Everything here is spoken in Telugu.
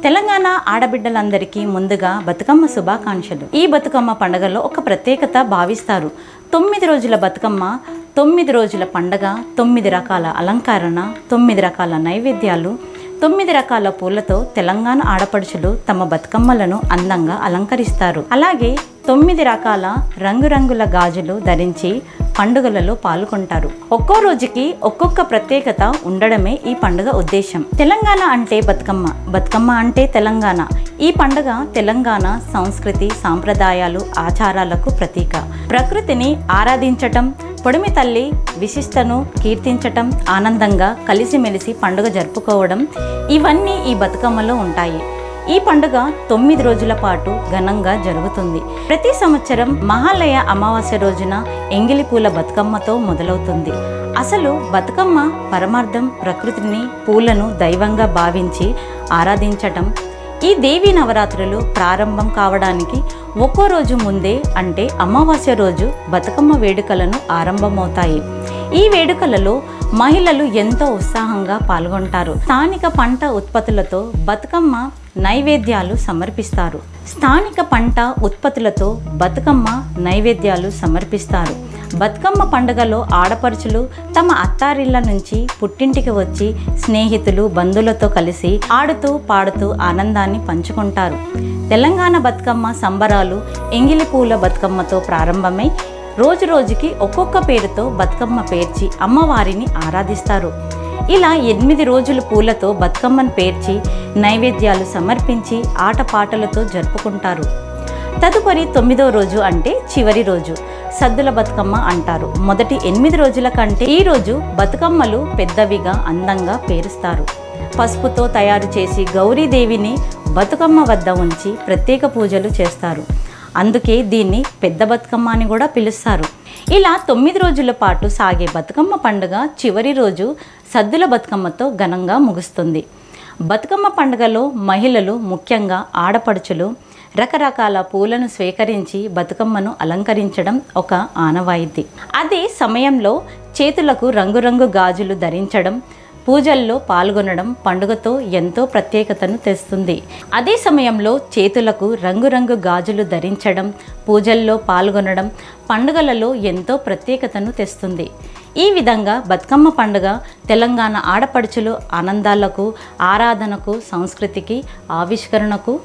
తెలంగాణ ఆడబిడ్డలందరికీ ముందుగా బతుకమ్మ శుభాకాంక్షలు. ఈ బతుకమ్మ పండుగలో ఒక ప్రత్యేకత భావిస్తారు. 9 రోజుల బతుకమ్మ, 9 రోజుల పండగ, 9 రకాల అలంకరణ, 9 రకాల నైవేద్యాలు, 9 రకాల పూలతో తెలంగాణ ఆడపడుచులు తమ బతుకమ్మలను అందంగా అలంకరిస్తారు. అలాగే 9 రకాల రంగురంగుల గాజులు ధరించి పండుగలలో పాల్గొంటారు. ఒక్కో రోజుకి ఒక్కొక్క ప్రత్యేకత ఉండడమే ఈ పండుగ ఉద్దేశం. తెలంగాణ అంటే బతుకమ్మ, బతుకమ్మ అంటే తెలంగాణ. ఈ పండుగ తెలంగాణ సంస్కృతి, సాంప్రదాయాలు, ఆచారాలకు ప్రతీక. ప్రకృతిని ఆరాధించటం, పొడిమి తల్లి విశిష్టను కీర్తించటం, ఆనందంగా కలిసిమెలిసి పండుగ జరుపుకోవడం, ఇవన్నీ ఈ బతుకమ్మలో ఉంటాయి. ఈ పండుగ 9 రోజుల పాటు ఘనంగా జరుగుతుంది. ప్రతి సంవత్సరం మహాలయ అమావాస్య రోజున ఎంగిలి పూల బతుకమ్మతో మొదలవుతుంది. అసలు బతుకమ్మ పరమార్థం ప్రకృతిని, పూలను దైవంగా భావించి ఆరాధించటం. ఈ దేవీ నవరాత్రులు ప్రారంభం కావడానికి ఒక్కో రోజు ముందే అంటే అమావాస్య రోజు బతుకమ్మ వేడుకలను ఆరంభమవుతాయి. ఈ వేడుకలలో మహిళలు ఎంతో ఉత్సాహంగా పాల్గొంటారు. స్థానిక పంట ఉత్పత్తులతో బతుకమ్మ నైవేద్యాలు సమర్పిస్తారు. బతుకమ్మ పండుగలో ఆడపడుచులు తమ అత్తారిళ్ల నుంచి పుట్టింటికి వచ్చి స్నేహితులు, బంధువులతో కలిసి ఆడుతూ పాడుతూ ఆనందాన్ని పంచుకుంటారు. తెలంగాణ బతుకమ్మ సంబరాలు ఎంగిలి పూల బతుకమ్మతో ప్రారంభమై రోజు రోజుకి ఒక్కొక్క పేరుతో బతుకమ్మ పేర్చి అమ్మవారిని ఆరాధిస్తారు. ఇలా 8 రోజులు పూలతో బతుకమ్మను పేర్చి నైవేద్యాలు సమర్పించి ఆటపాటలతో జరుపుకుంటారు. తదుపరి 9వ రోజు అంటే చివరి రోజు సద్దుల బతుకమ్మ అంటారు. మొదటి 8 రోజుల కంటే ఈ రోజు బతుకమ్మలు పెద్దవిగా అందంగా పేరుస్తారు. పసుపుతో తయారు చేసి గౌరీదేవిని బతుకమ్మ వద్ద ఉంచి ప్రత్యేక పూజలు చేస్తారు. అందుకే దీన్ని పెద్ద బతుకమ్మ అని కూడా పిలుస్తారు. ఇలా 9 రోజుల పాటు సాగే బతుకమ్మ పండుగ చివరి రోజు సద్దుల బతుకమ్మతో ఘనంగా ముగుస్తుంది. బతుకమ్మ పండుగలో మహిళలు, ముఖ్యంగా ఆడపడుచులు రకరకాల పూలను స్వీకరించి బతుకమ్మను అలంకరించడం ఒక ఆనవాయితీ. అదే సమయంలో చేతులకు రంగురంగు గాజులు ధరించడం, పూజల్లో పాల్గొనడం పండుగతో ఎంతో ప్రత్యేకతను తెస్తుంది. అదే సమయంలో చేతులకు రంగురంగు గాజులు ధరించడం, పూజల్లో పాల్గొనడం పండుగలలో ఎంతో ప్రత్యేకతను తెస్తుంది. ఈ విధంగా బతుకమ్మ పండుగ తెలంగాణ ఆడపడుచులు ఆనందాలకు, ఆరాధనకు, సంస్కృతికి, ఆవిష్కరణకు